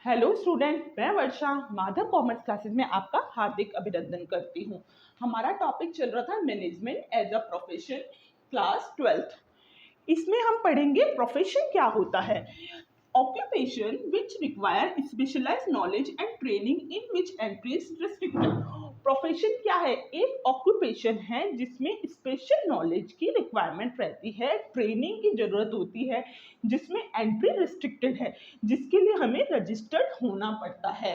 Hello student, मैं वर्षा Madhav commerce classes में आपका हार्दिक अभिनंदन करती हूँ। हमारा टॉपिक चल रहा था management as a profession, class 12th। इसमें हम पढ़ेंगे प्रोफेशन क्या होता है। Occupation which require specialised knowledge and training in which entry is restricted. Profession क्या है? एक ऑक्यूपेशन है जिसमें स्पेशल नॉलेज की रिक्वायरमेंट रहती है, ट्रेनिंग की जरूरत होती है, जिसमें एंट्री रिस्ट्रिक्टेड है, जिसके लिए हमें रजिस्टर्ड होना पड़ता है।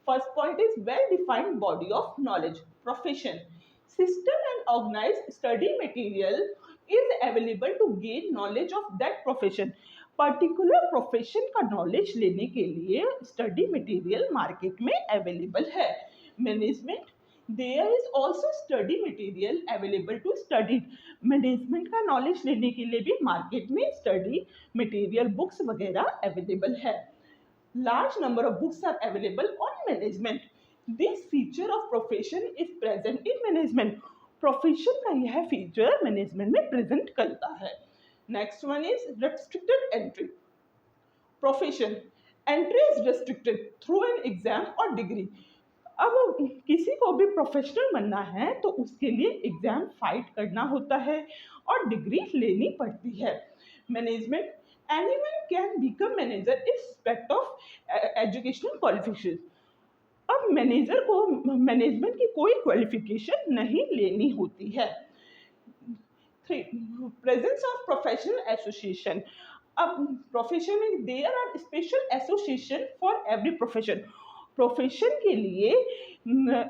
First point is well defined body of knowledge. Profession system and organized study material is available to gain knowledge of that profession। Particular profession का नॉलेज लेने के लिए स्टडी मटेरियल मार्केट में अवेलेबल है। Management there is also study material available to study. Management का knowledge लेने के लिए भी मार्केट में स्टडी मटेरियल बुक्स वगैरह अवेलेबल है। Large number of books are available on management. This feature of profession is present in management. Profession का यह फीचर मैनेजमेंट में प्रेजेंट करता है। Next one is restricted entry. Profession entry is restricted through an exam और degree. अब किसी को भी प्रोफेशनल बनना है तो उसके लिए एग्जाम फाइट करना होता है और डिग्री लेनी पड़ती है। Management anyone can become manager irrespective of educational qualification. अब मैनेजर को मैनेजमेंट की कोई क्वालिफिकेशन नहीं लेनी होती है। Presence of professional association. अब प्रोफेशन में there are special association for every profession. Profession के लिए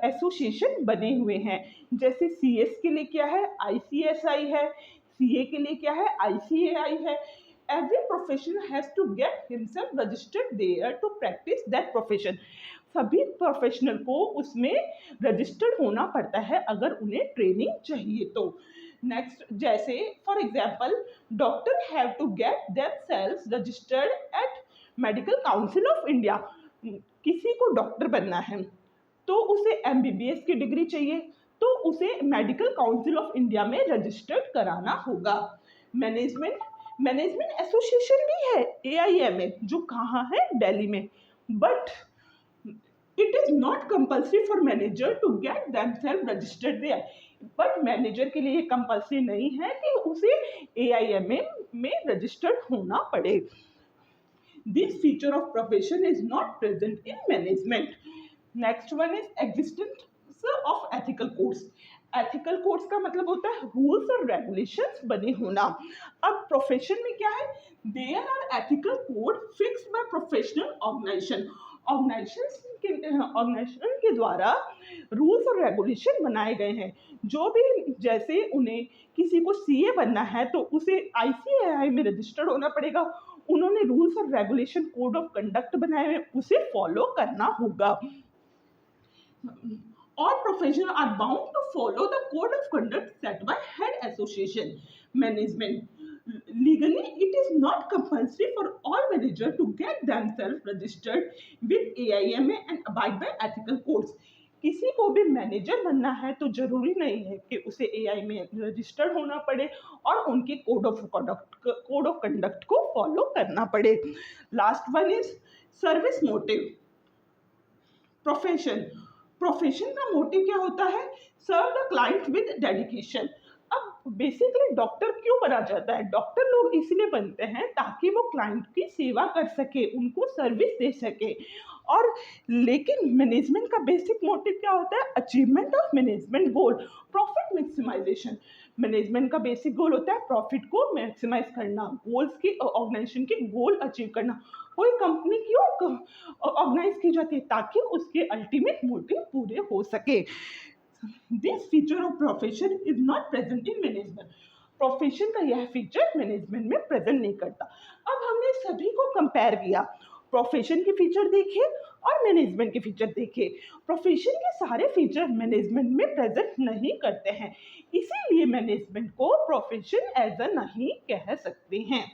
एसोसिएशन बने हुए हैं। जैसे सीएस के लिए क्या है? आईसीएसआई है। सीए के लिए क्या है? आईसीएआई है। Every professional has to get himself registered there to practice that profession। सभी प्रोफेशनल को उसमें रजिस्टर्ड होना पड़ता है अगर उन्हें ट्रेनिंग चाहिए तो। नेक्स्ट, जैसे for example doctor have to get themselves registered at medical council of India. किसी को डॉक्टर बनना है तो उसे एमबीबीएस की डिग्री चाहिए, तो उसे मेडिकल काउंसिल ऑफ इंडिया में रजिस्टर्ड कराना होगा। मैनेजमेंट एसोसिएशन भी है AIMA, जो कहाँ है? दिल्ली में। But it is not compulsory for manager to get themself registered there. But manager के लिए ये कंपल्सरी नहीं है कि उसे AIMA में रजिस्टर्ड होना पड़े। This feature of profession is not present in management. Next one is existence of ethical codes. Ethical codes का मतलब होता है रूल्स और रेगुलेशंस बने होना। अब प्रोफेशन में क्या है? There are ethical code fixed by professional organisation. Organisation के द्वारा रूल्स और रेगुलेशन बनाए गए हैं। जो भी, जैसे उन्हें किसी को सीए बनना है तो उसे आईसीएआई में रजिस्टर्ड होना पड़ेगा। उन्होंने रूल्स और रेगुलेशन कोड ऑफ कंडक्ट बनाए हैं, उसे फॉलो करना होगा। All professionals are bound to follow the code of conduct set by head association. Management legally it is not compulsory for all managers to get themselves registered with AIMA and abide by ethical codes। किसी को भी manager बनना है तो जरूरी नहीं है कि उसे AI में रजिस्टर्ड होना पड़े और उनके कोड ऑफ कंडक्ट को फॉलो करना पड़े। Last one is service motive. Profession का मोटिव क्या होता है? Serve the client with dedication. अब बेसिकली डॉक्टर क्यों बना जाता है? डॉक्टर लोग इसलिए बनते हैं ताकि वो क्लाइंट की सेवा कर सके, उनको सर्विस दे सके। और लेकिन मैनेजमेंट का बेसिक मोटिव क्या होता है? Achievement of management goal, profit maximisation. Management का बेसिक गोल होता है प्रॉफिट को मैक्सिमाइज करना, गोल्स की, ऑर्गेनाइजेशन के गोल अचीव करना। कोई कंपनी क्यों ऑर्गेनाइज की जाती है? ताकि उसके अल्टीमेट मोटिव पूरे हो सके। This feature of profession is not present in management. Profession का यह फीचर मैनेजमेंट में प्रेजेंट नहीं करता। अब हमने सभी को कंपेयर किया, प्रोफेशन के फीचर देखे और मैनेजमेंट के फीचर देखे। प्रोफेशन के सारे फीचर मैनेजमेंट में प्रेजेंट नहीं करते हैं, इसीलिए मैनेजमेंट को प्रोफेशन एज अ नहीं कह सकते हैं।